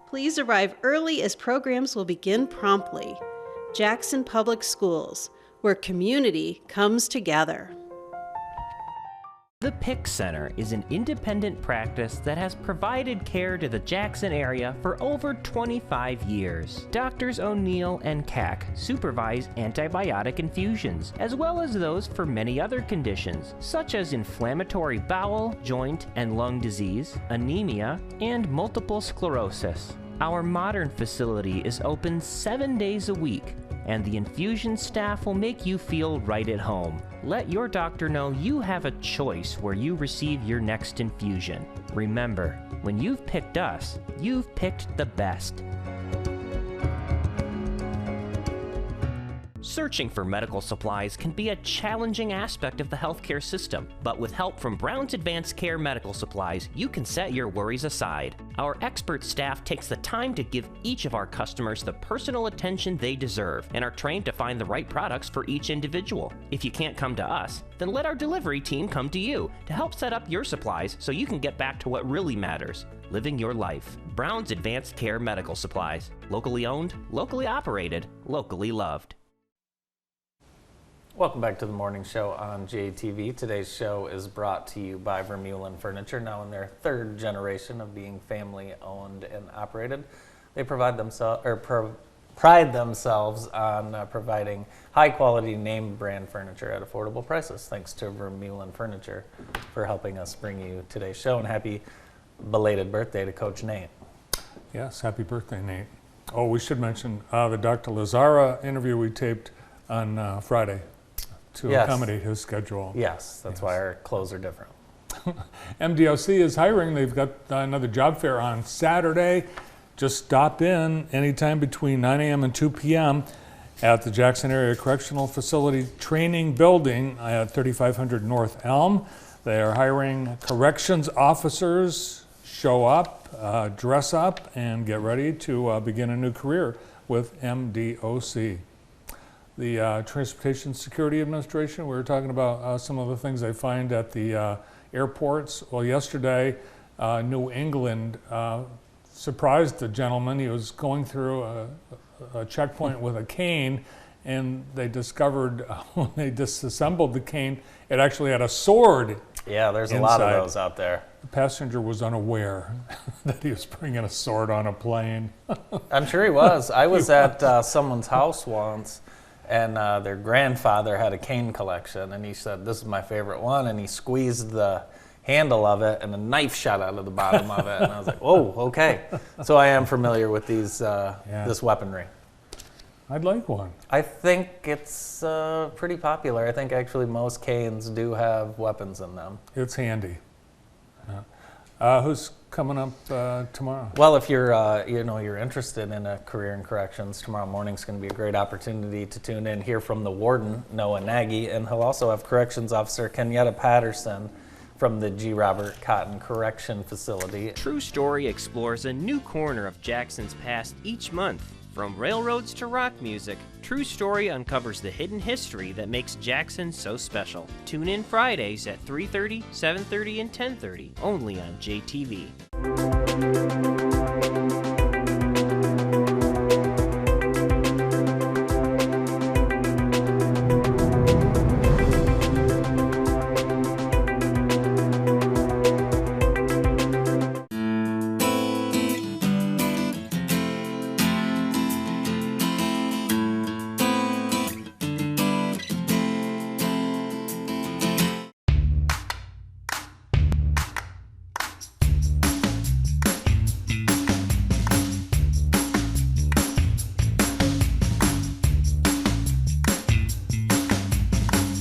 Please arrive early as programs will begin promptly. Jackson Public Schools, where community comes together. The PIC Center is an independent practice that has provided care to the Jackson area for over 25 years. Doctors O'Neill and Cack supervise antibiotic infusions, as well as those for many other conditions, such as inflammatory bowel, joint, and lung disease, anemia, and multiple sclerosis. Our modern facility is open 7 days a week, and the infusion staff will make you feel right at home. Let your doctor know you have a choice where you receive your next infusion. Remember, when you've picked us, you've picked the best. Searching for medical supplies can be a challenging aspect of the healthcare system, but with help from Brown's Advanced Care Medical Supplies, you can set your worries aside. Our expert staff takes the time to give each of our customers the personal attention they deserve and are trained to find the right products for each individual. If you can't come to us, then let our delivery team come to you to help set up your supplies so you can get back to what really matters, living your life. Brown's Advanced Care Medical Supplies. Locally owned, locally operated, locally loved. Welcome back to the morning show on JTV. Today's show is brought to you by Vermeulen Furniture, now in their third generation of being family owned and operated. They pride themselves on providing high quality name brand furniture at affordable prices. Thanks to Vermeulen Furniture for helping us bring you today's show, and happy belated birthday to Coach Nate. Yes, happy birthday, Nate. Oh, we should mention the Dr. Lazara interview we taped on Friday to accommodate his schedule. Yes, that's why our clothes are different. MDOC is hiring. They've got another job fair on Saturday. Just stop in anytime between 9 a.m. and 2 p.m. at the Jackson Area Correctional Facility Training Building at 3500 North Elm. They are hiring corrections officers. Show up, dress up, and get ready to begin a new career with MDOC. The Transportation Security Administration, we were talking about some of the things they find at the airports. Well, yesterday, New England surprised the gentleman. He was going through a checkpoint with a cane, and they discovered when they disassembled the cane, it actually had a sword. Yeah, there's inside. A lot of those out there. The passenger was unaware that he was bringing a sword on a plane. I'm sure he was. I was at someone's house once, and their grandfather had a cane collection, and he said, "This is my favorite one," and he squeezed the handle of it, and a knife shot out of the bottom of it, and I was like, "Whoa, okay." So I am familiar with these this weaponry. I'd like one. I think it's pretty popular. I think actually most canes do have weapons in them. It's handy. Yeah. Who's coming up tomorrow? Well, if you're you're interested in a career in corrections, tomorrow morning's going to be a great opportunity to tune in, hear from the warden, Noah Nagy, and he'll also have corrections officer Kenyatta Patterson from the G. Robert Cotton Correction Facility. True Story explores a new corner of Jackson's past each month. From railroads to rock music, True Story uncovers the hidden history that makes Jackson so special. Tune in Fridays at 3:30, 7:30, and 10:30, only on JTV.